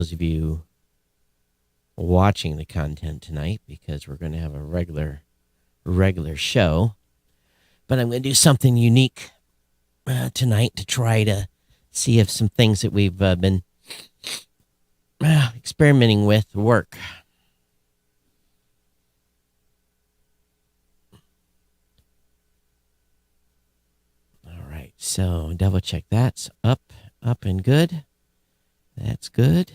those of you watching the content tonight, because we're going to have a regular show. But I'm going to do something unique tonight to try to see if some things that we've been experimenting with work. All right, so double check that's up and good. That's good.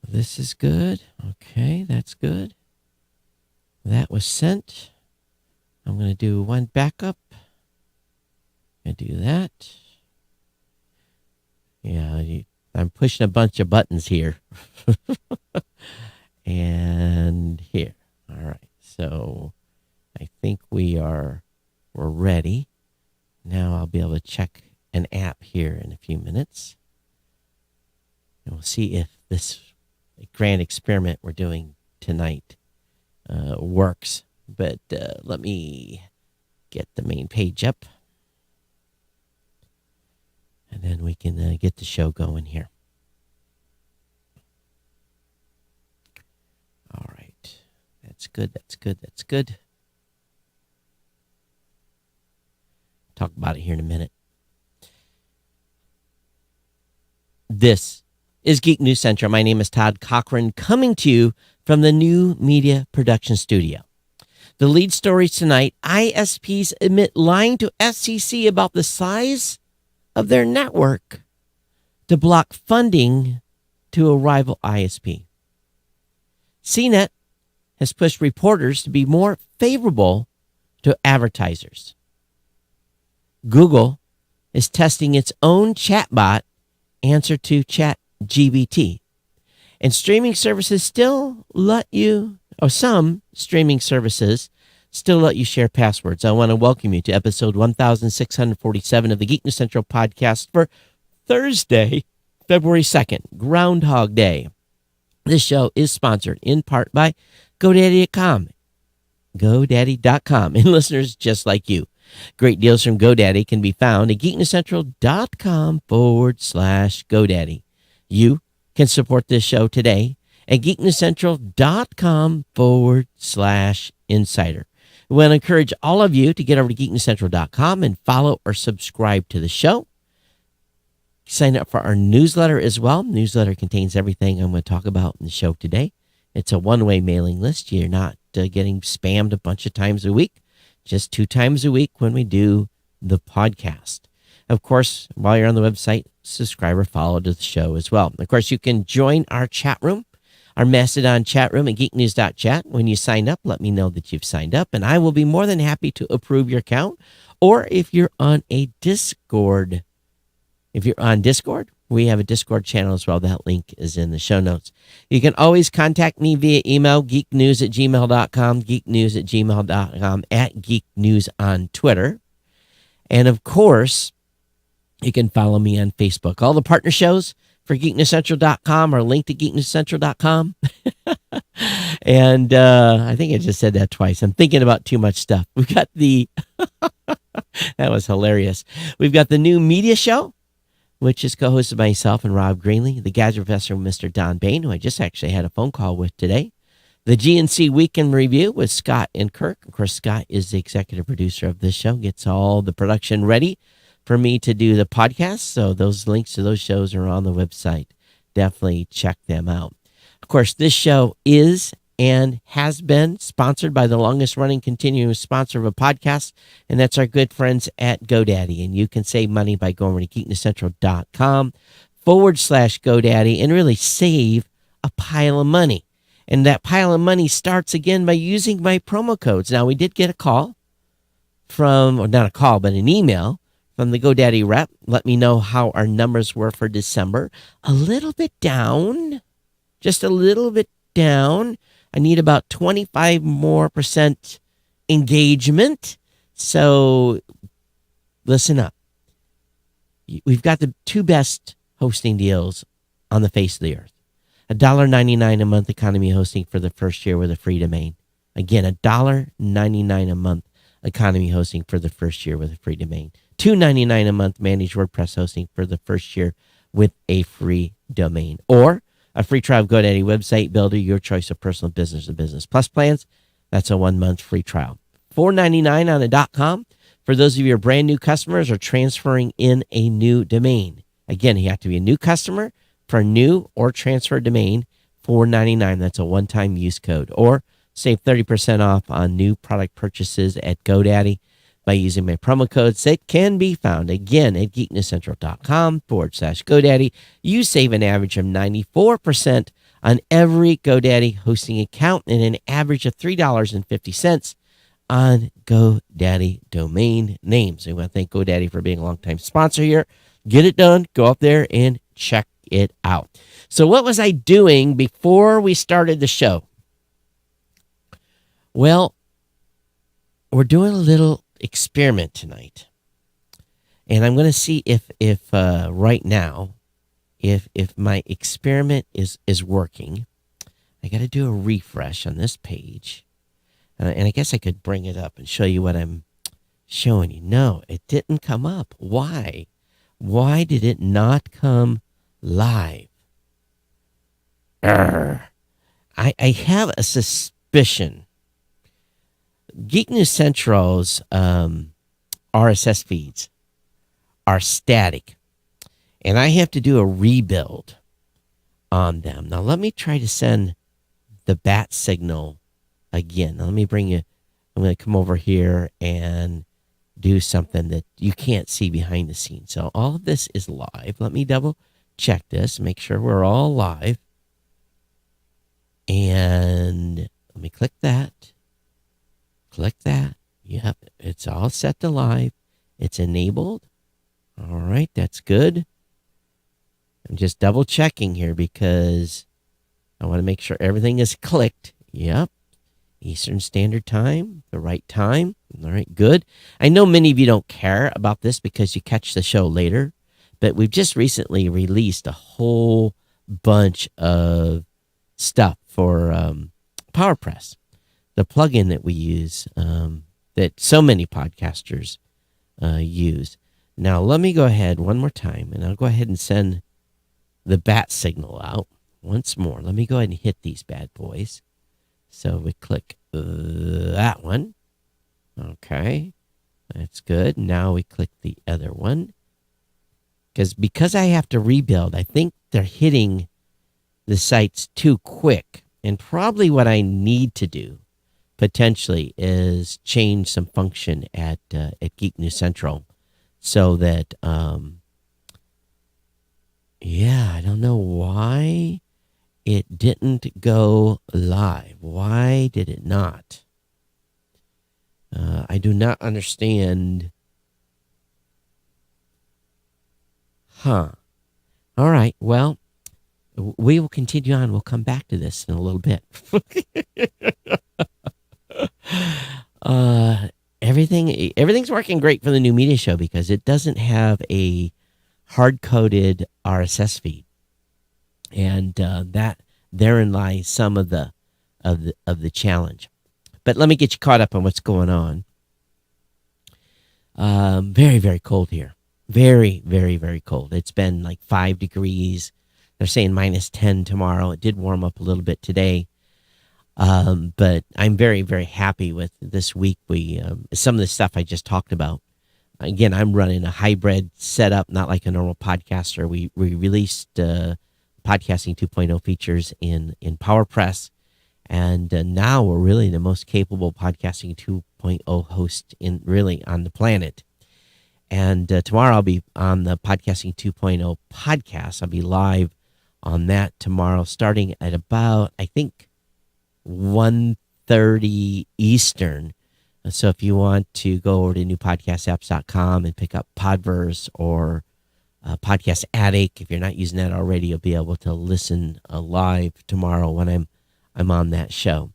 This is good. Okay, that's good. That was sent. I'm going to do one backup. I do that. Yeah, I'm pushing a bunch of buttons here. And here. All right. So I think we're ready. Now I'll be able to check an app here in a few minutes. And we'll see if this grand experiment we're doing tonight works. But let me get the main page up. And then we can get the show going here. All right. That's good. That's good. That's good. Talk about it here in a minute. This is Geek News Central. My name is Todd Cochran, coming to you from the New Media Production Studio. The lead stories tonight: ISPs admit lying to FCC about the size of their network to block funding to a rival ISP. CNET has pushed reporters to be more favorable to advertisers. Google is testing its own chatbot answer to ChatGPT. And streaming services still let you, or some streaming services still let you share passwords. I want to welcome you to episode 1647 of the Geek News Central podcast for Thursday, February 2nd, Groundhog Day. This show is sponsored in part by GoDaddy.com, and listeners just like you. Great deals from GoDaddy can be found at geeknewscentral.com/GoDaddy. You can support this show today at geeknewscentral.com/insider. We want to encourage all of you to get over to geeknewscentral.com and follow or subscribe to the show. Sign up for our newsletter as well. Newsletter contains everything I'm going to talk about in the show today. It's a one-way mailing list. You're not getting spammed a bunch of times a week, just 2 times a week when we do the podcast. Of course, while you're on the website, subscribe or follow to the show as well. Of course, you can join our chat room, our Mastodon chat room at geeknews.chat. When you sign up, let me know that you've signed up, and I will be more than happy to approve your account. Or if you're on a Discord, we have a Discord channel as well. That link is in the show notes. You can always contact me via email, geeknews@gmail.com, geeknews@gmail.com, at geeknews on Twitter. And of course, you can follow me on Facebook. All the partner shows for geeknewscentral.com are linked at geeknewscentral.com. And I think I just said that twice. I'm thinking about too much stuff. We've got that was hilarious. We've got the new media show, which is co-hosted by myself and Rob Greenlee, the Gadget Professor, Mr. Don Bain, who I just actually had a phone call with today. The GNC Weekend Review with Scott and Kirk. Of course, Scott is the executive producer of this show, gets all the production ready for me to do the podcast. So those links to those shows are on the website. Definitely check them out. Of course, this show is and has been sponsored by the longest running continuous sponsor of a podcast, and that's our good friends at GoDaddy. And you can save money by going to geeknewscentral.com/GoDaddy and really save a pile of money. And that pile of money starts again by using my promo codes. Now, we did get a call from, or not a call, but an email from the GoDaddy rep. Let me know how our numbers were for December. A little bit down, just a little bit down. I need about 25% more engagement. So listen up. We've got the 2 best hosting deals on the face of the earth. $1.99 a month economy hosting for the first year with a free domain. Again, $1.99 a month economy hosting for the first year with a free domain. $2.99 a month managed WordPress hosting for the first year with a free domain or a free trial of GoDaddy Website Builder, your choice of personal business and business plus plans. That's a 1 month free trial. $4.99 on a .com for those of you who are brand new customers or transferring in a new domain. Again, you have to be a new customer for a new or transfer domain. $4.99. That's a one-time use code. Or save 30% off on new product purchases at GoDaddy by using my promo codes that can be found again at geeknewscentral.com/GoDaddy. You save an average of 94% on every GoDaddy hosting account and an average of $3.50 on GoDaddy domain names. We want to thank GoDaddy for being a longtime sponsor here. Get it done. Go up there and check it out. So what was I doing before we started the show? Well, we're doing a little experiment tonight, and I'm going to see if right now, if my experiment is working. I got to do a refresh on this page, and I guess I could bring it up and show you what I'm showing you. No, it didn't come up. Why? Why did it not come live? I have a suspicion. Geek News Central's RSS feeds are static, and I have to do a rebuild on them. Now, let me try to send the bat signal again. Now, let me bring you, I'm going to come over here and do something that you can't see behind the scenes. So all of this is live. Let me double check this, make sure we're all live. And let me click that. Click that. Yep, it's all set to live. It's enabled. All right, that's good. I'm just double checking here because I want to make sure everything is clicked. Yep, Eastern Standard Time, the right time. All right, good. I know many of you don't care about this because you catch the show later, but we've just recently released a whole bunch of stuff for PowerPress, the plugin that we use, that so many podcasters use. Now, let me go ahead one more time, and I'll go ahead and send the bat signal out once more. Let me go ahead and hit these bad boys. So we click that one. Okay, that's good. Now we click the other one. Because I have to rebuild, I think they're hitting the sites too quick. And probably what I need to do potentially is change some function at Geek News Central so that, I don't know why it didn't go live. Why did it not? I do not understand. All right. Well, we will continue on. We'll come back to this in a little bit. Everything's working great for the new media show because it doesn't have a hard-coded RSS feed, and that therein lies some of the challenge. But let me get you caught up on what's going on. Very, very cold here. Very, very, very cold. It's been like 5 degrees. They're saying -10 tomorrow. It did warm up a little bit today. But I'm very, very happy with this week. Some of the stuff I just talked about. Again, I'm running a hybrid setup, not like a normal podcaster. We released Podcasting 2.0 features in PowerPress. And now we're really the most capable Podcasting 2.0 host on the planet. And tomorrow I'll be on the Podcasting 2.0 podcast. I'll be live on that tomorrow, starting at about, I think, 1:30 Eastern. So if you want to go over to newpodcastapps.com and pick up Podverse or Podcast Addict, if you're not using that already, you'll be able to listen live tomorrow when I'm on that show.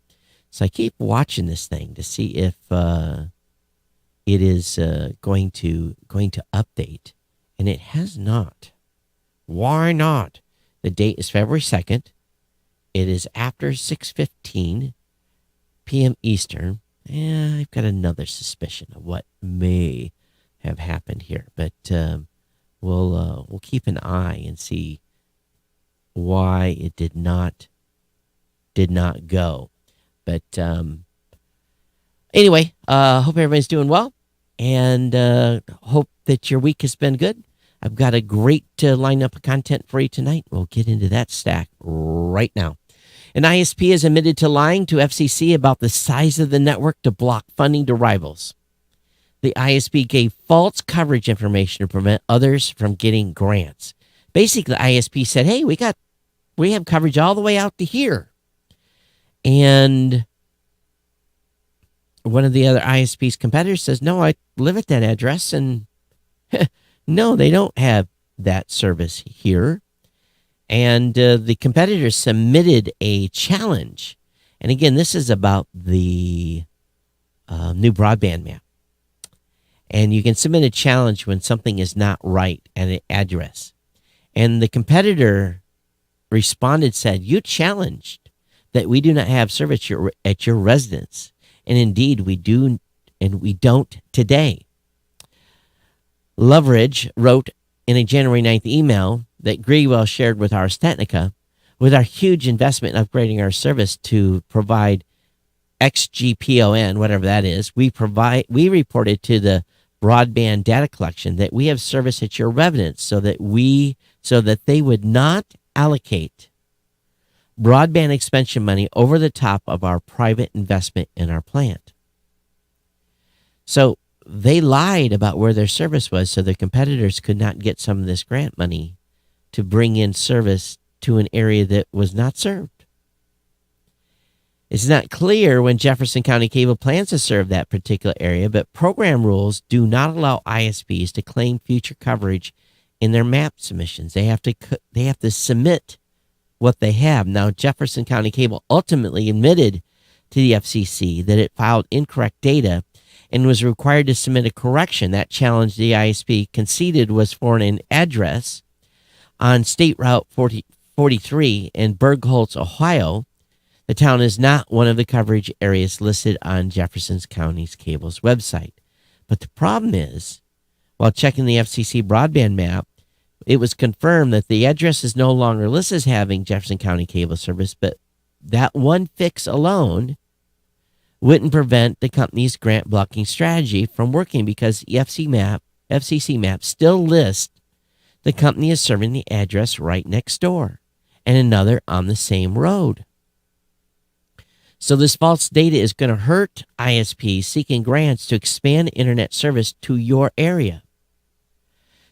So I keep watching this thing to see if it is going to update, and it has not. Why not? The date is February 2nd. It is after 6:15 p.m. Eastern. I've got another suspicion of what may have happened here, but we'll keep an eye and see why it did not go. But anyway, hope everybody's doing well, and hope that your week has been good. I've got a great lineup of content for you tonight. We'll get into that stack right now. An ISP is admitted to lying to FCC about the size of the network to block funding to rivals. The ISP gave false coverage information to prevent others from getting grants. Basically, the ISP said, hey, we have coverage all the way out to here. And one of the other ISP's competitors says, no, I live at that address, and no, they don't have that service here. And the competitors submitted a challenge. And again, this is about the new broadband map. And you can submit a challenge when something is not right at an address. And the competitor responded, said, you challenged that we do not have service at your residence. And indeed, we do, and we don't today. Loveridge wrote in a January 9th email that Greenwell shared with Ars Technica, with our huge investment in upgrading our service to provide XGPON, whatever that is, we reported to the broadband data collection that we have service at your residence so that they would not allocate broadband expansion money over the top of our private investment in our plant. So they lied about where their service was so their competitors could not get some of this grant money to bring in service to an area that was not served. It's not clear when Jefferson County Cable plans to serve that particular area, but program rules do not allow ISPs to claim future coverage in their map submissions. They have to submit what they have. Now, Jefferson County Cable ultimately admitted to the FCC that it filed incorrect data and was required to submit a correction. That challenge the ISP conceded was for an address on State Route 43 in Bergholz, Ohio. The town is not one of the coverage areas listed on Jefferson County's cable's website. But the problem is, while checking the FCC broadband map, it was confirmed that the address is no longer listed as having Jefferson County cable service, but that one fix alone wouldn't prevent the company's grant blocking strategy from working because the FCC map still lists the company is serving the address right next door and another on the same road. So this false data is going to hurt ISPs seeking grants to expand internet service to your area.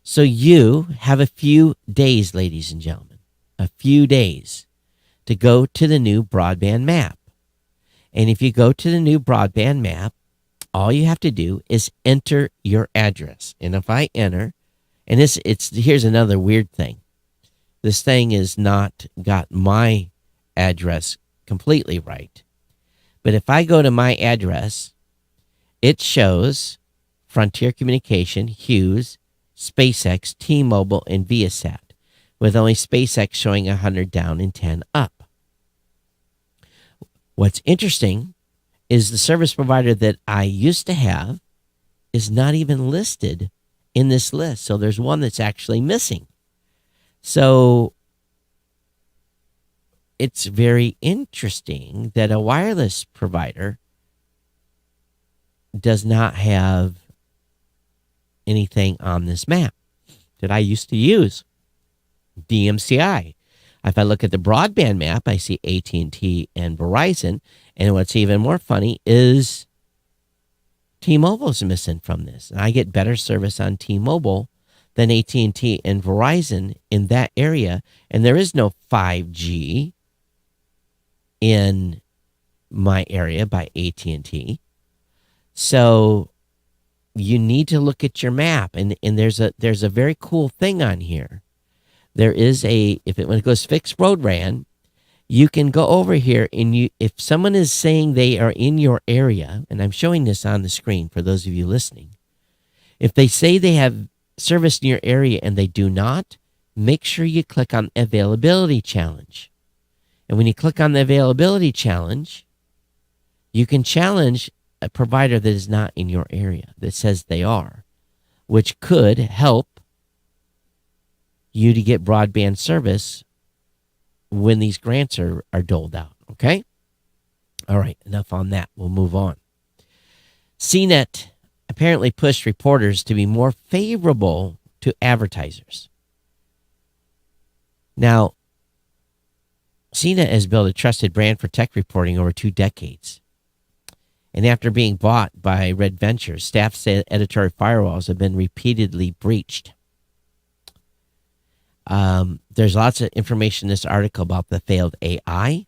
So you have a few days, ladies and gentlemen, a few days to go to the new broadband map. And if you go to the new broadband map, all you have to do is enter your address. And if I enter, and here's another weird thing. This thing is not got my address completely right. But if I go to my address, it shows Frontier Communication, Hughes, SpaceX, T-Mobile, and Viasat, with only SpaceX showing 100 down and 10 up. What's interesting is the service provider that I used to have is not even listed in this list. So there's one that's actually missing. So it's very interesting that a wireless provider does not have anything on this map that I used to use. DMCI. If I look at the broadband map, I see AT&T and Verizon. And what's even more funny is T-Mobile's missing from this. And I get better service on T-Mobile than AT&T and Verizon in that area. And there is no 5G in my area by AT&T. So you need to look at your map. And there's a very cool thing on here. There is when it goes fixed road RAN, you can go over here and if someone is saying they are in your area, and I'm showing this on the screen for those of you listening, if they say they have service in your area and they do not, make sure you click on availability challenge. And when you click on the availability challenge, you can challenge a provider that is not in your area that says they are, which could help you to get broadband service when these grants are doled out. Okay? All right, enough on that. We'll move on. CNET apparently pushed reporters to be more favorable to advertisers. Now, CNET has built a trusted brand for tech reporting over 2 decades. And after being bought by Red Ventures, staff say editorial firewalls have been repeatedly breached. There's lots of information in this article about the failed AI,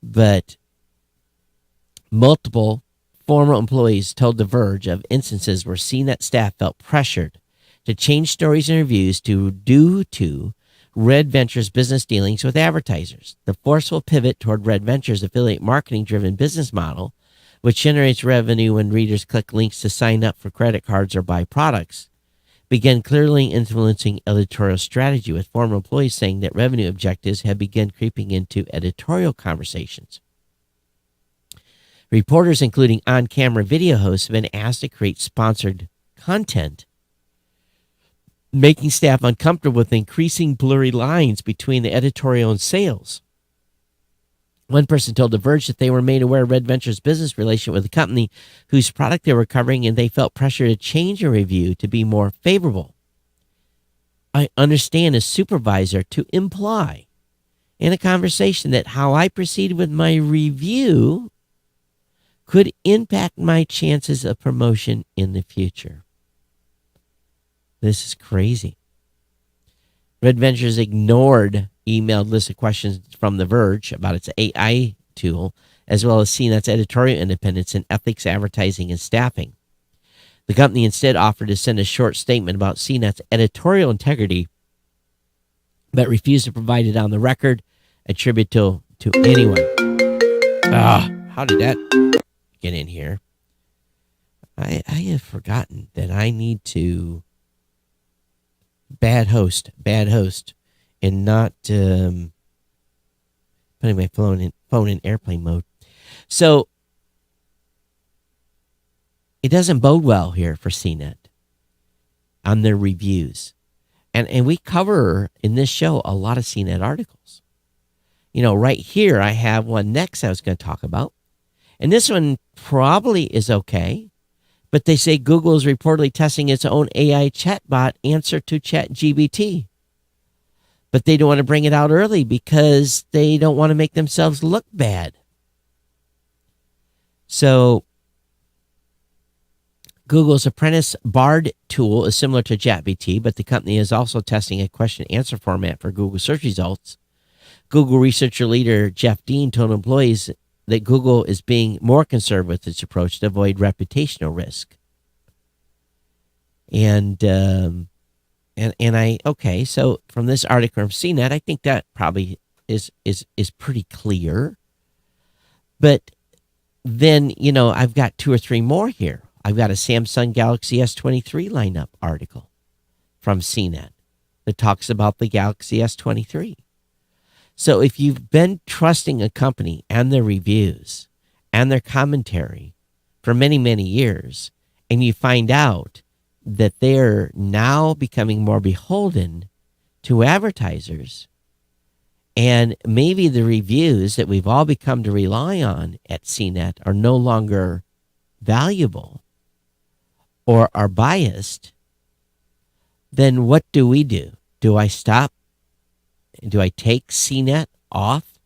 but multiple former employees told The Verge of instances where CNET staff felt pressured to change stories and reviews due to Red Ventures' business dealings with advertisers. The forceful pivot toward Red Ventures' affiliate marketing-driven business model, which generates revenue when readers click links to sign up for credit cards or buy products, began clearly influencing editorial strategy, with former employees saying that revenue objectives had begun creeping into editorial conversations. Reporters, including on-camera video hosts, have been asked to create sponsored content, making staff uncomfortable with increasing blurry lines between the editorial and sales. One person told The Verge that they were made aware of Red Ventures' business relationship with the company whose product they were covering, and they felt pressure to change a review to be more favorable. I understand as supervisor to imply in a conversation that how I proceeded with my review could impact my chances of promotion in the future. This is crazy. Red Ventures ignored emailed list of questions from The Verge about its AI tool, as well as CNET's editorial independence in ethics, advertising, and staffing. The company instead offered to send a short statement about CNET's editorial integrity, but refused to provide it on the record, attributable to anyone. How did that get in here? I have forgotten that I need to bad host, and not putting my phone in airplane mode. So it doesn't bode well here for CNET on their reviews. And we cover in this show a lot of CNET articles. You know, right here I have one next I was going to talk about. And this one probably is okay. But they say Google is reportedly testing its own AI chatbot answer to ChatGPT. But they don't want to bring it out early because they don't want to make themselves look bad. So Google's Apprentice Bard tool is similar to ChatGPT, but the company is also testing a question answer format for Google search results. Google researcher leader Jeff Dean told employees that Google is being more conservative with its approach to avoid reputational risk. So from this article from CNET, I think that probably is pretty clear. But then, you know, I've got 2 or 3 more here. I've got a Samsung Galaxy S23 lineup article from CNET that talks about the Galaxy S23. So if you've been trusting a company and their reviews and their commentary for many, many years, and you find out that they're now becoming more beholden to advertisers, and maybe the reviews that we've all become to rely on at CNET are no longer valuable or are biased, then what do? Do I stop? Do I take CNET off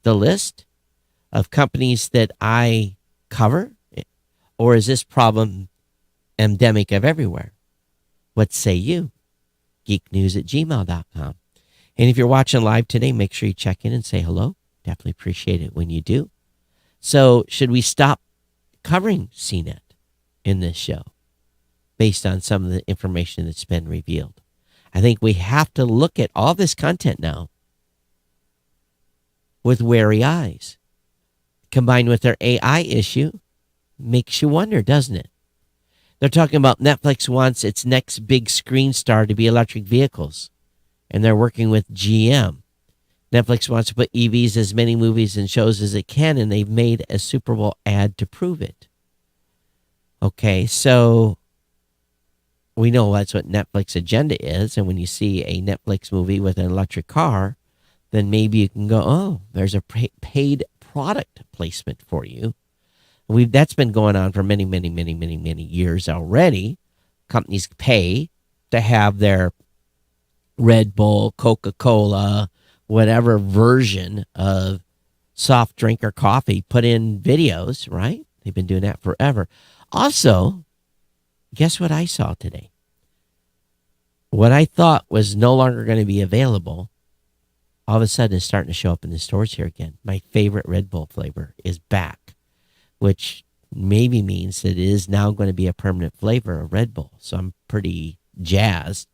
the list of companies that I cover? Or is this problem endemic of everywhere? What say you? geeknews@gmail.com. And if you're watching live today, make sure you check in and say hello. Definitely appreciate it when you do. So should we stop covering CNET in this show based on some of the information that's been revealed? I think we have to look at all this content now with wary eyes. Combined with their AI issue, makes you wonder, doesn't it? They're talking about Netflix wants its next big screen star to be electric vehicles, and they're working with GM. Netflix wants to put EVs as many movies and shows as it can, and they've made a Super Bowl ad to prove it. Okay, so we know that's what Netflix agenda is. And when you see a Netflix movie with an electric car, then maybe you can go, oh, there's a paid product placement for you. That's been going on for many, many, many, many, many years already. Companies pay to have their Red Bull, Coca-Cola, whatever version of soft drink or coffee put in videos, right? They've been doing that forever. Also, guess what I saw today? What I thought was no longer going to be available, all of a sudden is starting to show up in the stores here again. My favorite Red Bull flavor is back, which maybe means that it is now going to be a permanent flavor of Red Bull. So I'm pretty jazzed,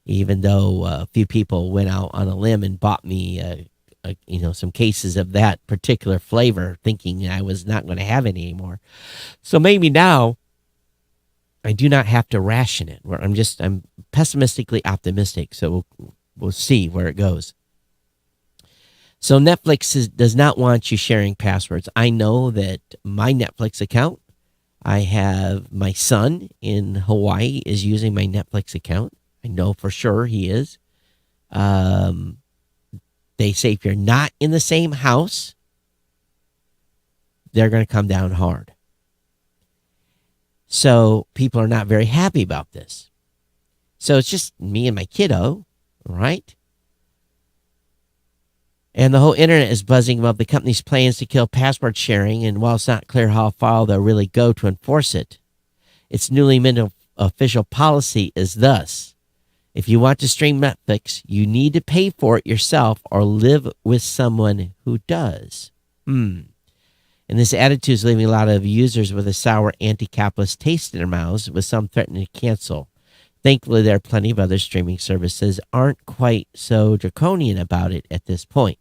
even though a few people went out on a limb and bought me some cases of that particular flavor, thinking I was not going to have any anymore. So maybe now I do not have to ration it. I'm pessimistically optimistic. So we'll see where it goes. So Netflix does not want you sharing passwords. I know that my Netflix account, I have my son in Hawaii is using my Netflix account. I know for sure he is. They say if you're not in the same house, they're going to come down hard. So people are not very happy about this. So it's just me and my kiddo, right? And the whole internet is buzzing about the company's plans to kill password sharing. And while it's not clear how far they'll really go to enforce it, its newly amended official policy is thus: if you want to stream Netflix, you need to pay for it yourself or live with someone who does. And this attitude is leaving a lot of users with a sour anti-capitalist taste in their mouths, with some threatening to cancel. Thankfully, there are plenty of other streaming services aren't quite so draconian about it at this point.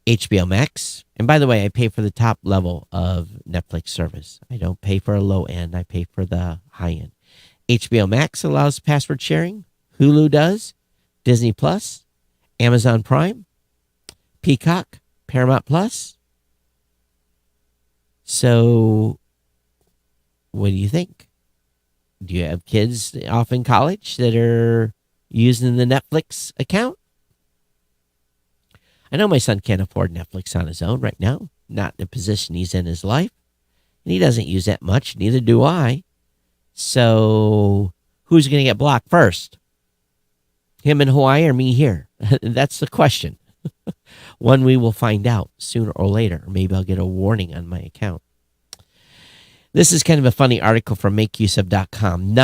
HBO Max, and by the way, I pay for the top level of Netflix service. I don't pay for a low end, I pay for the high end. HBO Max allows password sharing. Hulu does. Disney Plus, Amazon Prime, Peacock, Paramount Plus. So, what do you think? Do you have kids off in college that are using the Netflix account? I know my son can't afford Netflix on his own right now. Not the position he's in his life. And he doesn't use that much. Neither do I. So who's going to get blocked first? Him in Hawaii or me here? That's the question. One we will find out sooner or later. Maybe I'll get a warning on my account. This is kind of a funny article from makeuseof.com.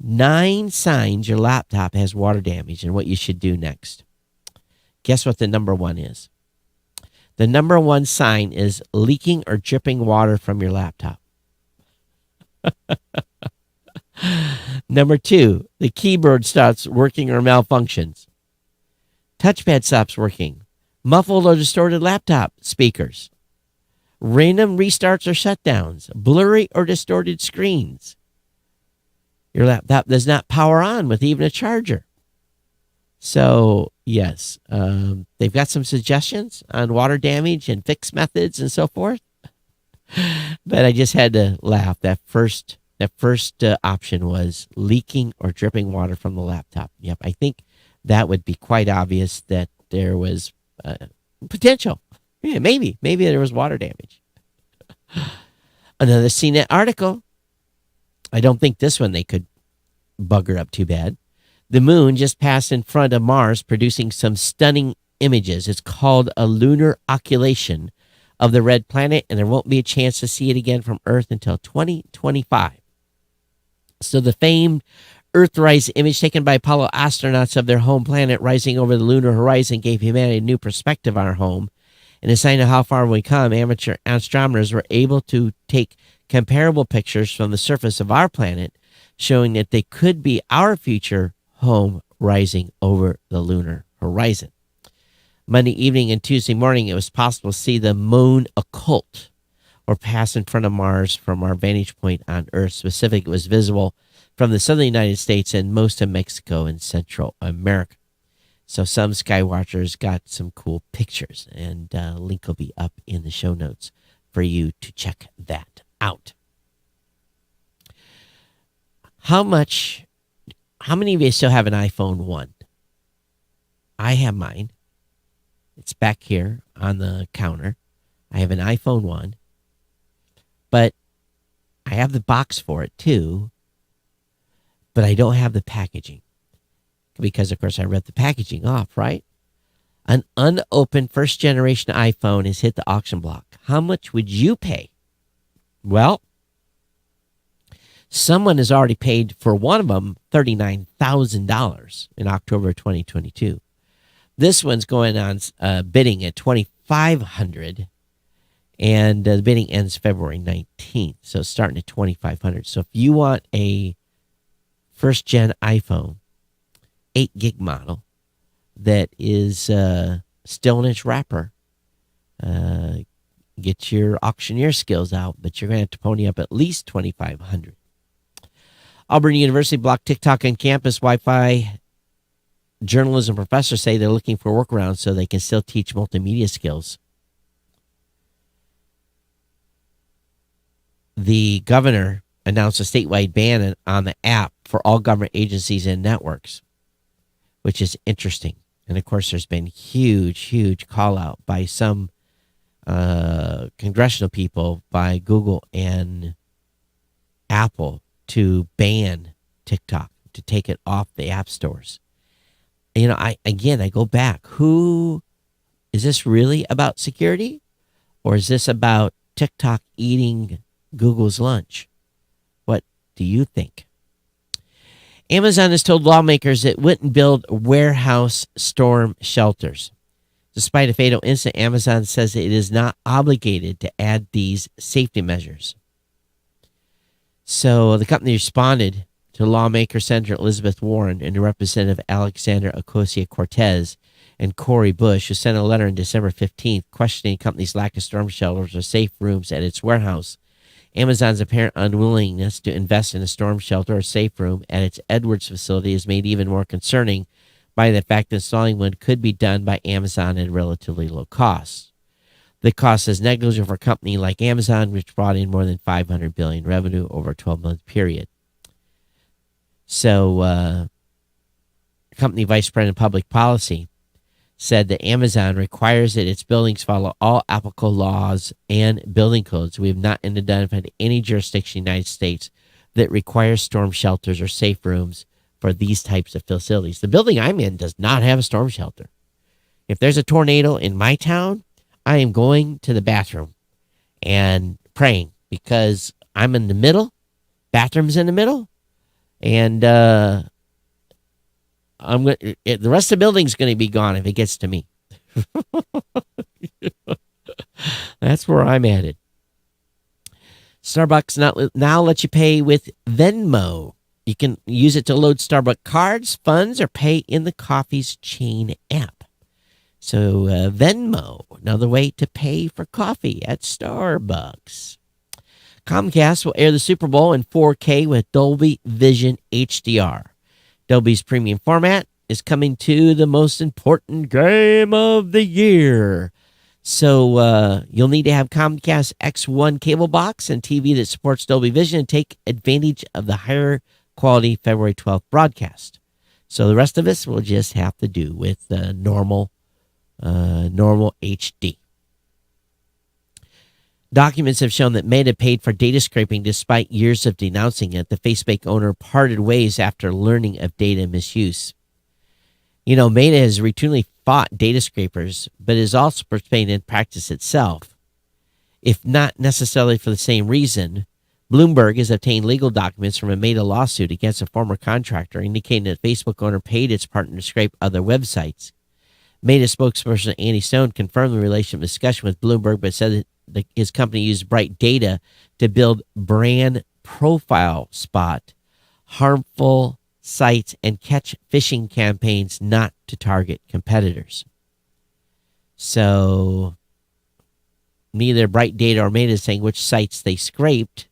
Nine signs your laptop has water damage and what you should do next. Guess what the number one is? The number one sign is leaking or dripping water from your laptop. Number two, the keyboard stops working or malfunctions. Touchpad stops working. Muffled or distorted laptop speakers. Random restarts or shutdowns. Blurry or distorted screens. Your laptop does not power on with even a charger. So, yes, they've got some suggestions on water damage and fix methods and so forth. But I just had to laugh. That first option was leaking or dripping water from the laptop. Yep, I think that would be quite obvious that there was potential. Yeah, maybe there was water damage. Another CNET article. I don't think this one they could bugger up too bad. The moon just passed in front of Mars, producing some stunning images. It's called a lunar occultation of the red planet, and there won't be a chance to see it again from Earth until 2025. So the famed Earthrise image taken by Apollo astronauts of their home planet rising over the lunar horizon gave humanity a new perspective on our home. And a sign of how far we come, amateur astronomers were able to take comparable pictures from the surface of our planet, showing that they could be our future home rising over the lunar horizon. Monday evening and Tuesday morning, it was possible to see the moon occult or pass in front of Mars from our vantage point on Earth. Specifically, it was visible from the southern United States and most of Mexico and Central America. So some skywatchers got some cool pictures, and a link will be up in the show notes for you to check that out. How many of you still have an iPhone 1? I have mine. It's back here on the counter. I have an iPhone 1, but I have the box for it too, but I don't have the packaging because, of course, I ripped the packaging off, right? An unopened first generation iPhone has hit the auction block. How much would you pay? Well, someone has already paid for one of them $39,000 in October 2022. This one's going on bidding at $2,500, and the bidding ends February 19th. So it's starting at $2,500. So if you want a first gen iPhone, 8 gig model that is still in its wrapper, get your auctioneer skills out, but you're going to have to pony up at least $2,500. Auburn University blocked TikTok on campus. Wi-Fi journalism professors say they're looking for workarounds so they can still teach multimedia skills. The governor announced a statewide ban on the app for all government agencies and networks, which is interesting. And of course, there's been huge call out by some congressional people, by Google and Apple, to ban TikTok, to take it off the app stores. You know, I go back. Is this really about security, or is this about TikTok eating Google's lunch? What do you think? Amazon has told lawmakers it wouldn't build warehouse storm shelters. Despite a fatal incident, Amazon says it is not obligated to add these safety measures. So the company responded to lawmaker Senator Elizabeth Warren and Representative Alexander Ocasio-Cortez and Cory Bush, who sent a letter on December 15th questioning the company's lack of storm shelters or safe rooms at its warehouse. Amazon's apparent unwillingness to invest in a storm shelter or safe room at its Edwards facility is made even more concerning by the fact that installing one could be done by Amazon at relatively low cost. The cost is negligible for a company like Amazon, which brought in more than $500 billion revenue over a 12-month period. So, company vice president of public policy said that Amazon requires that its buildings follow all applicable laws and building codes. We have not identified any jurisdiction in the United States that requires storm shelters or safe rooms for these types of facilities. The building I'm in does not have a storm shelter. If there's a tornado in my town, I am going to the bathroom and praying, because I'm in the middle, bathroom's in the middle, and the rest of the building's going to be gone if it gets to me. That's where I'm at. Starbucks now lets you pay with Venmo. You can use it to load Starbucks cards, funds, or pay in the coffee's chain app. So Venmo, another way to pay for coffee at Starbucks. Comcast will air the Super Bowl in 4K with Dolby Vision HDR. Dolby's premium format is coming to the most important game of the year. So you'll need to have Comcast X1 cable box and TV that supports Dolby Vision and take advantage of the higher quality February 12th broadcast. So the rest of us will just have to do with normal HD. Documents have shown that Meta paid for data scraping despite years of denouncing it. The Facebook owner parted ways after learning of data misuse. You know, Meta has routinely fought data scrapers, but is also participating in practice itself. If not necessarily for the same reason, Bloomberg has obtained legal documents from a Meta lawsuit against a former contractor indicating that Facebook owner paid its partner to scrape other websites. Meta spokesperson Andy Stone confirmed the relationship discussion with Bloomberg, but said that his company used Bright Data to build brand profile spot harmful sites and catch phishing campaigns, not to target competitors. So neither Bright Data or Meta is saying which sites they scraped.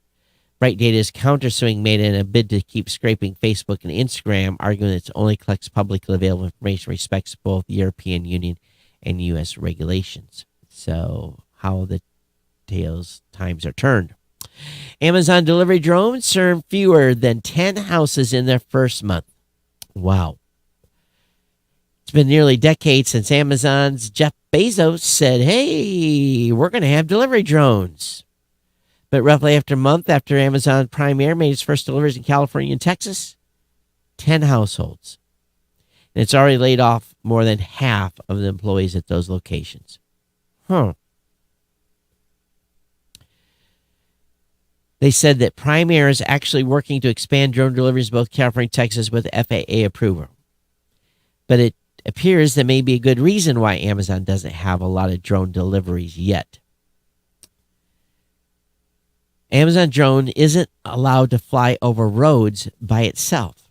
Bright Data is countersuing Meta in a bid to keep scraping Facebook and Instagram, arguing that it only collects publicly available information, respects both the European Union and U.S. regulations. So how the times are turned. Amazon delivery drones served fewer than 10 houses in their first month. Wow. It's been nearly a decade since Amazon's Jeff Bezos said, hey, we're going to have delivery drones. But roughly after a month after Amazon Prime Air made its first deliveries in California and Texas, 10 households. And it's already laid off more than half of the employees at those locations. They said that Prime Air is actually working to expand drone deliveries in both California and Texas with FAA approval. But it appears there may be a good reason why Amazon doesn't have a lot of drone deliveries yet. Amazon drone isn't allowed to fly over roads by itself.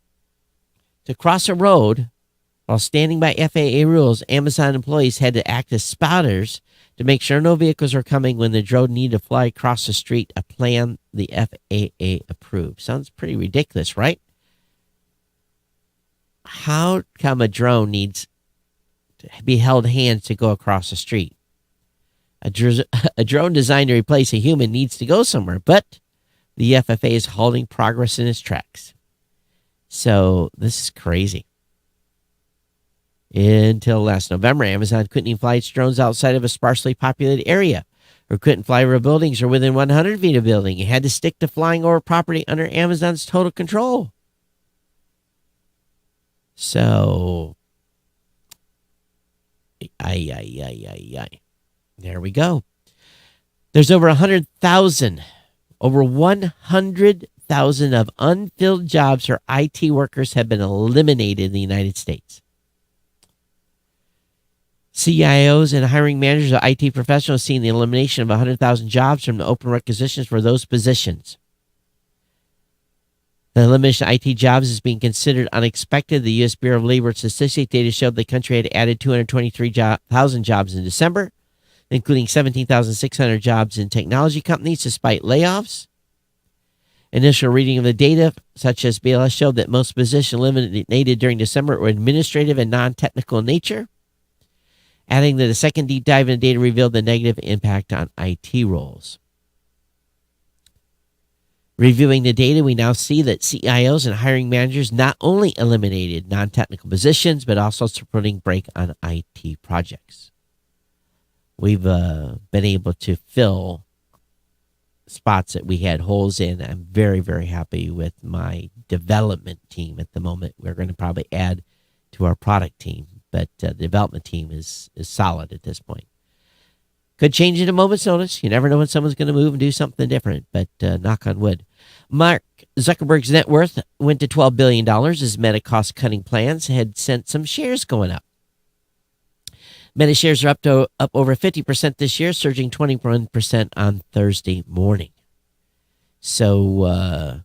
To cross a road while standing by FAA rules, Amazon employees had to act as spotters to make sure no vehicles are coming when the drone needed to fly across the street, a plan the FAA approved. Sounds pretty ridiculous, right? How come a drone needs to be held hands to go across the street? A drone designed to replace a human needs to go somewhere, but the FAA is halting progress in its tracks. So this is crazy. Until last November, Amazon couldn't even fly its drones outside of a sparsely populated area, or couldn't fly over buildings or within 100 feet of a building. It had to stick to flying over property under Amazon's total control. So, there we go. There's over 100,000 of unfilled jobs for IT workers have been eliminated in the United States. CIOs and hiring managers of IT professionals seeing the elimination of 100,000 jobs from the open requisitions for those positions. The elimination of IT jobs is being considered unexpected. The U.S. Bureau of Labor Statistics data showed the country had added 223,000 jobs in December, including 17,600 jobs in technology companies, despite layoffs. Initial reading of the data, such as BLS, showed that most positions eliminated during December were administrative and non-technical in nature. Adding that a second deep dive in the data revealed the negative impact on IT roles. Reviewing the data, we now see that CIOs and hiring managers not only eliminated non-technical positions, but also putting brake on IT projects. We've been able to fill spots that we had holes in. I'm very, very happy with my development team at the moment. We're going to probably add to our product team, but the development team is solid at this point. Could change at a moment's notice. You never know when someone's going to move and do something different, but knock on wood. Mark Zuckerberg's net worth went to $12 billion as Meta cost-cutting plans had sent some shares going up. Meta shares are up over 50% this year, surging 21% on Thursday morning. So,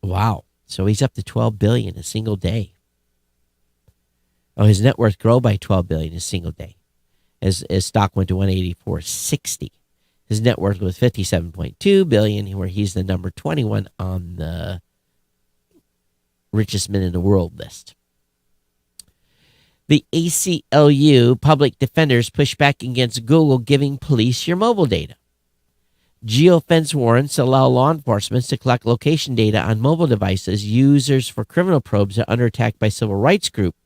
wow. So he's up to $12 billion a single day. Oh, his net worth grew by $12 billion a single day, as stock went to $184.60. His net worth was $57.2 billion, where he's the number 21 on the richest men in the world list. The ACLU public defenders push back against Google giving police your mobile data. Geofence warrants allow law enforcement to collect location data on mobile devices. Users for criminal probes are under attack by civil rights groups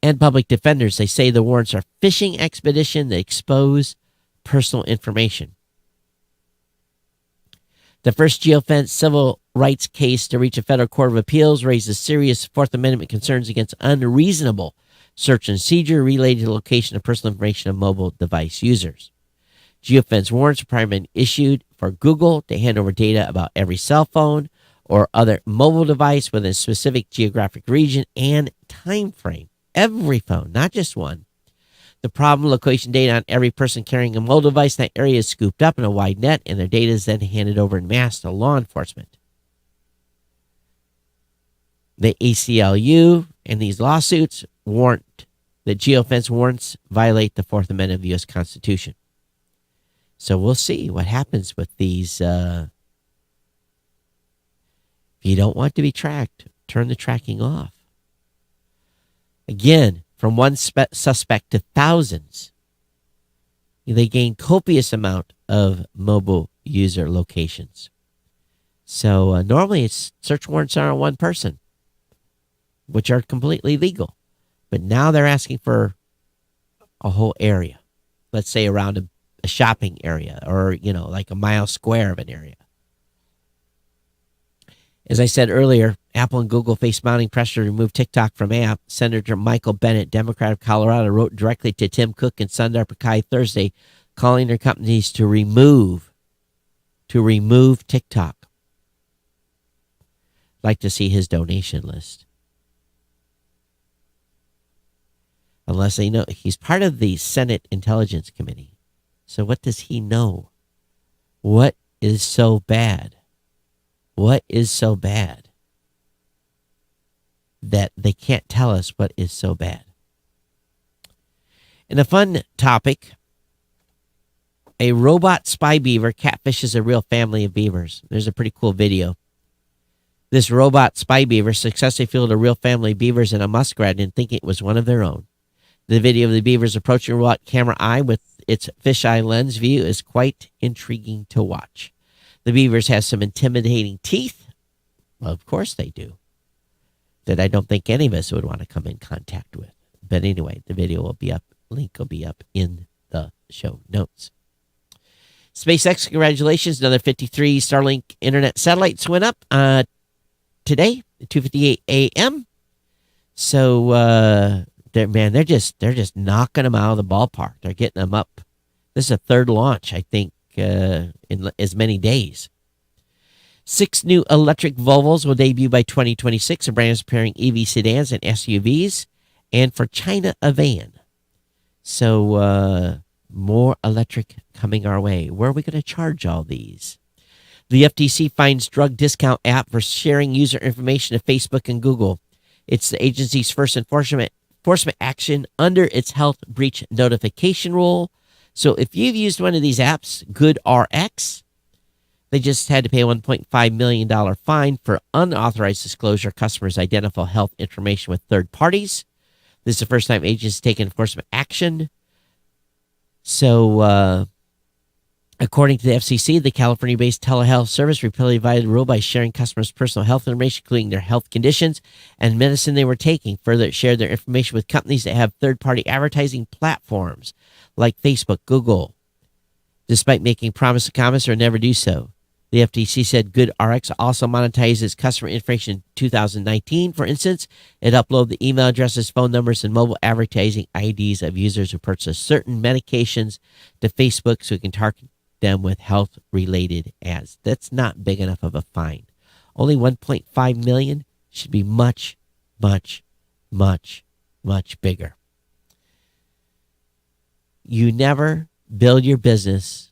and public defenders. They say the warrants are fishing expedition that expose personal information. The first Geofence civil rights case to reach a federal court of appeals raises serious Fourth Amendment concerns against unreasonable search and seizure related to the location of personal information of mobile device users. Geofence warrants are primarily issued for Google to hand over data about every cell phone or other mobile device within a specific geographic region and time frame. Every phone, not just one. The problem, location data on every person carrying a mobile device in that area is scooped up in a wide net, and their data is then handed over en masse to law enforcement. The ACLU and these lawsuits warrant that geofence warrants violate the Fourth Amendment of the U.S. Constitution. So we'll see what happens with these. If you don't want to be tracked, turn the tracking off. Again, from one suspect to thousands, they gain copious amount of mobile user locations. So normally it's search warrants are on one person, which are completely legal. But now they're asking for a whole area, let's say around a shopping area or, like a mile square of an area. As I said earlier, Apple and Google face mounting pressure to remove TikTok from app. Senator Michael Bennet, Democrat of Colorado, wrote directly to Tim Cook and Sundar Pichai Thursday, calling their companies to remove TikTok. Like to see his donation list. Unless they know he's part of the Senate Intelligence Committee. So what does he know? What is so bad? What is so bad that they can't tell us what is so bad? In a fun topic, a robot spy beaver catfishes a real family of beavers. There's a pretty cool video. This robot spy beaver successfully fooled a real family of beavers and a muskrat into thinking it was one of their own. The video of the beavers approaching a robot camera eye with its fisheye lens view is quite intriguing to watch. The beavers have some intimidating teeth. Well, of course they do. That I don't think any of us would want to come in contact with. But anyway, the video will be up. Link will be up in the show notes. SpaceX, congratulations. Another 53 Starlink internet satellites went up today at 2:58 a.m. So, they're just knocking them out of the ballpark. They're getting them up. This is a third launch, I think, in as many days. 6 new electric Volvos will debut by 2026. The brand is preparing EV sedans and SUVs, and for China, a van. So more electric coming our way. Where are we going to charge all these? The FTC finds drug discount app for sharing user information to Facebook and Google. It's the agency's first enforcement action under its health breach notification rule. So if you've used one of these apps, GoodRx, they just had to pay a $1.5 million fine for unauthorized disclosure of customers' identifiable health information with third parties. This is the first time agents take enforcement action. So, according to the FCC, the California-based telehealth service repeatedly violated the rule by sharing customers' personal health information, including their health conditions and medicine they were taking. Further, it shared their information with companies that have third-party advertising platforms like Facebook, Google, despite making promises to comments or never do so. The FTC said GoodRx also monetizes customer information in 2019. For instance, it uploaded the email addresses, phone numbers, and mobile advertising IDs of users who purchase certain medications to Facebook so it can target them with health-related ads. That's not big enough of a fine. Only $1.5 million should be much, much, much, much bigger. You never build your business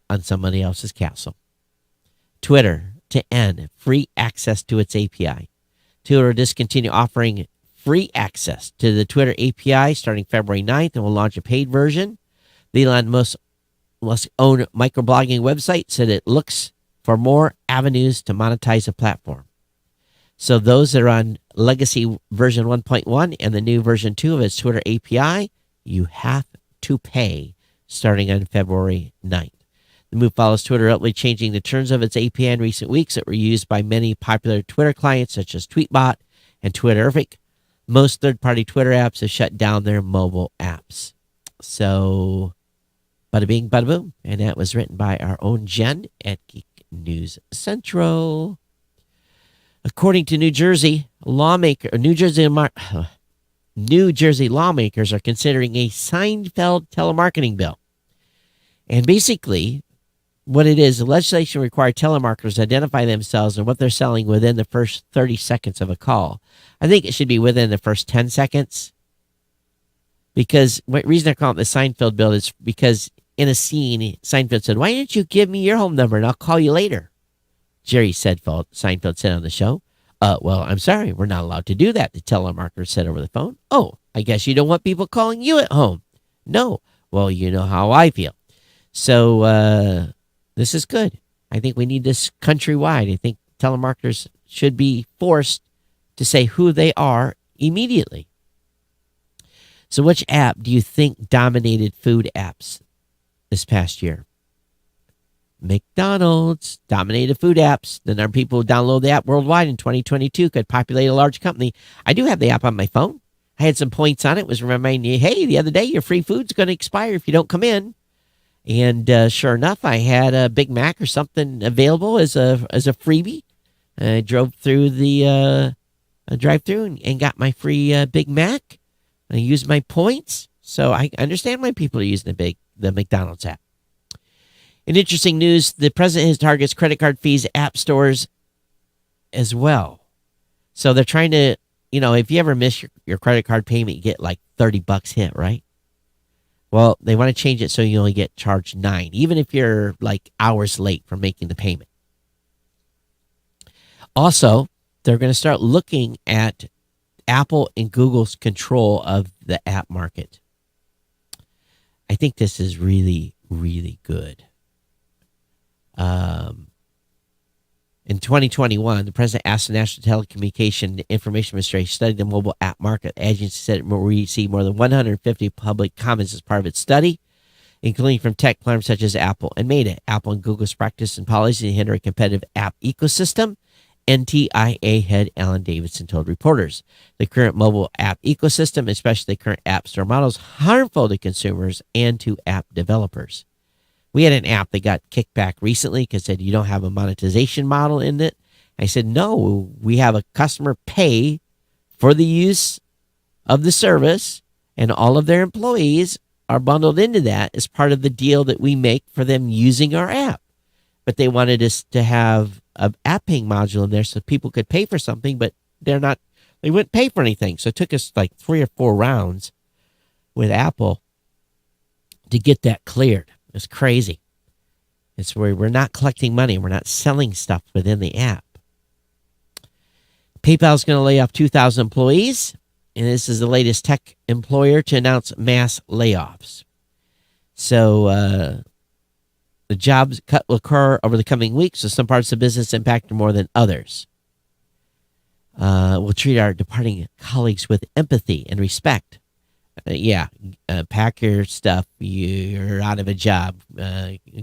on somebody else's castle. Twitter to end free access to its API. Twitter will discontinue offering free access to the Twitter API starting February 9th and will launch a paid version. The Elon Musk own microblogging website said it looks for more avenues to monetize the platform. So those that are on legacy version 1.1 and the new version 2 of its Twitter API, you have to pay starting on February 9th. The move follows Twitter abruptly changing the terms of its API in recent weeks that were used by many popular Twitter clients such as Tweetbot and Twitterrific. Most third-party Twitter apps have shut down their mobile apps. So, bada bing, bada boom. And that was written by our own Jen at Geek News Central. According to New Jersey lawmakers are considering a Seinfeld telemarketing bill. And basically, what it is, the legislation requires telemarketers to identify themselves and what they're selling within the first 30 seconds of a call. I think it should be within the first 10 seconds. Because the reason they're calling it the Seinfeld bill is because in a scene, Seinfeld said, "Why didn't you give me your home number and I'll call you later?" Jerry Seinfeld said on the show, "Well, I'm sorry, we're not allowed to do that," the telemarketer said over the phone. "Oh, I guess you don't want people calling you at home." "No." "Well, you know how I feel." So this is good. I think we need this countrywide. I think telemarketers should be forced to say who they are immediately. So which app do you think dominated food apps this past year? McDonald's dominated food apps. The number of people who download the app worldwide in 2022 could populate a large company. I do have the app on my phone. I had some points on it. It was reminding you, hey, the other day your free food's going to expire if you don't come in. And sure enough, I had a Big Mac or something available as a freebie. I drove through the drive-through and got my free Big Mac. I used my points, so I understand why people are using the McDonald's app. In interesting news, the president targets credit card fees, app stores as well. So they're trying to, if you ever miss your credit card payment, you get like $30 hit, right? Well, they want to change it so you only get charged $9, even if you're like hours late for making the payment. Also, they're going to start looking at Apple and Google's control of the app market. I think this is really, really good. In 2021, the president asked the National Telecommunication Information Administration to study the mobile app market. The agency said it will receive more than 150 public comments as part of its study, including from tech firms such as Apple and Meta. Apple and Google's practice and policy to hinder a competitive app ecosystem, NTIA head Alan Davidson told reporters. The current mobile app ecosystem, especially the current app store model, is harmful to consumers and to app developers. We had an app that got kicked back recently because it said you don't have a monetization model in it. I said, no, we have a customer pay for the use of the service, and all of their employees are bundled into that as part of the deal that we make for them using our app. But they wanted us to have an app paying module in there so people could pay for something, but they wouldn't pay for anything. So it took us like 3 or 4 rounds with Apple to get that cleared. It's crazy. It's where we're not collecting money. We're not selling stuff within the app. PayPal is going to lay off 2,000 employees, and this is the latest tech employer to announce mass layoffs. So the jobs cut will occur over the coming weeks, so some parts of the business impacted more than others. We'll treat our departing colleagues with empathy and respect. Pack your stuff. You're out of a job.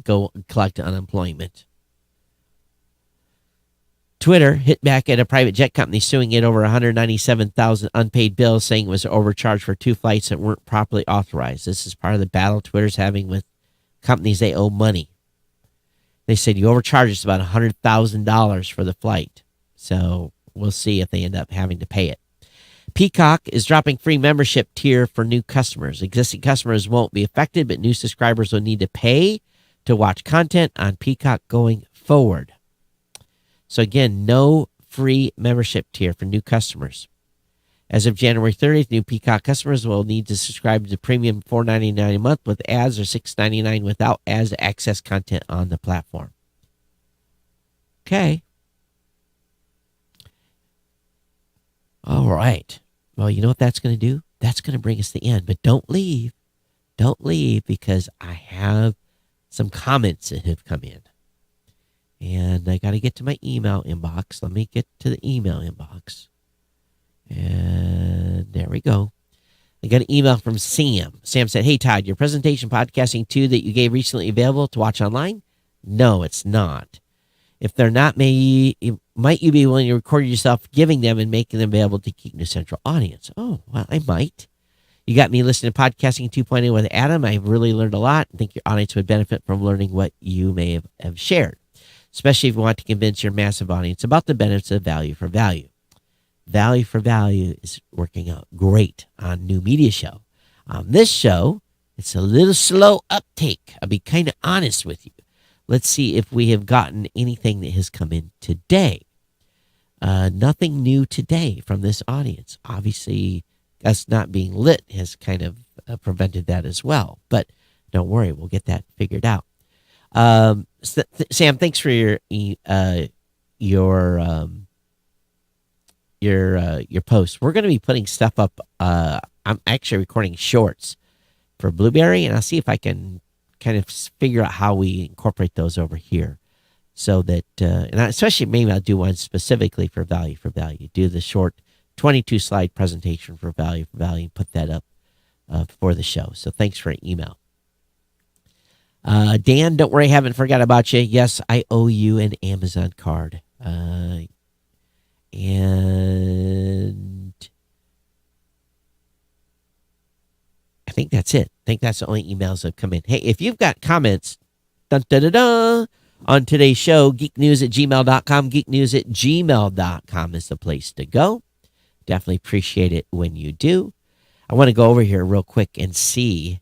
Go collect unemployment. Twitter hit back at a private jet company suing it over 197,000 unpaid bills, saying it was overcharged for 2 flights that weren't properly authorized. This is part of the battle Twitter's having with companies they owe money. They said you overcharged us about $100,000 for the flight. So we'll see if they end up having to pay it. Peacock is dropping free membership tier for new customers. Existing customers won't be affected, but new subscribers will need to pay to watch content on Peacock going forward. So again, no free membership tier for new customers. As of January 30th, new Peacock customers will need to subscribe to premium $4.99 a month with ads, or $6.99 without ads to access content on the platform. Okay. All right. Well, you know what that's going to do? That's going to bring us to the end. But don't leave. Don't leave, because I have some comments that have come in. And I got to get to my email inbox. Let me get to the email inbox. And there we go. I got an email from Sam. Sam said, hey, Todd, your presentation Podcasting 2 that you gave recently available to watch online? No, it's not. If they're not, might you be willing to record yourself giving them and making them available to Geek News Central audience? Oh, well, I might. You got me listening to Podcasting 2.0 with Adam. I've really learned a lot. I think your audience would benefit from learning what you may have shared, especially if you want to convince your massive audience about the benefits of value for value. Value for value is working out great on New Media Show. On this show, it's a little slow uptake. I'll be kind of honest with you. Let's see if we have gotten anything that has come in today. Nothing new today from this audience. Obviously, us not being lit has kind of prevented that as well. But don't worry, we'll get that figured out. Sam, thanks for your post. We're going to be putting stuff up. I'm actually recording shorts for Blueberry, and I'll see if I can kind of figure out how we incorporate those over here, so that and especially maybe I'll do one specifically for value for value. Do the short 22 slide presentation for value and put that up for the show. So thanks for an email. Dan, don't worry, I haven't forgot about you. Yes, I owe you an Amazon card. And I think that's it. I think that's the only emails that have come in. Hey, if you've got comments, dun, dun, dun, dun, on today's show, geeknews@gmail.com. Geeknews@gmail.com is the place to go. Definitely appreciate it when you do. I want to go over here real quick and see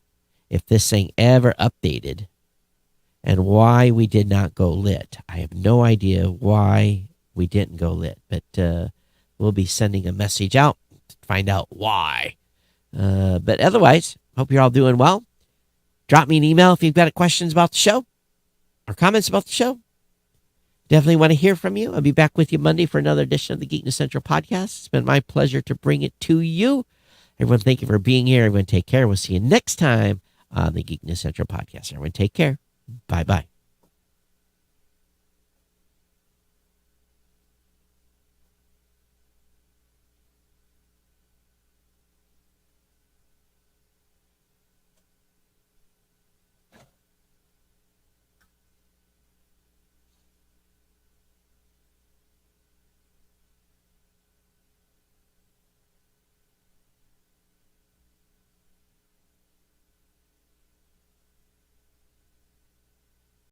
if this thing ever updated and why we did not go lit. I have no idea why we didn't go lit, but we'll be sending a message out to find out why. But otherwise, hope you're all doing well. Drop me an email if you've got questions about the show or comments about the show. Definitely want to hear from you. I'll be back with you Monday for another edition of the Geek News Central podcast. It's been my pleasure to bring it to you. Everyone, thank you for being here. Everyone, take care. We'll see you next time on the Geek News Central podcast. Everyone, take care. Bye-bye.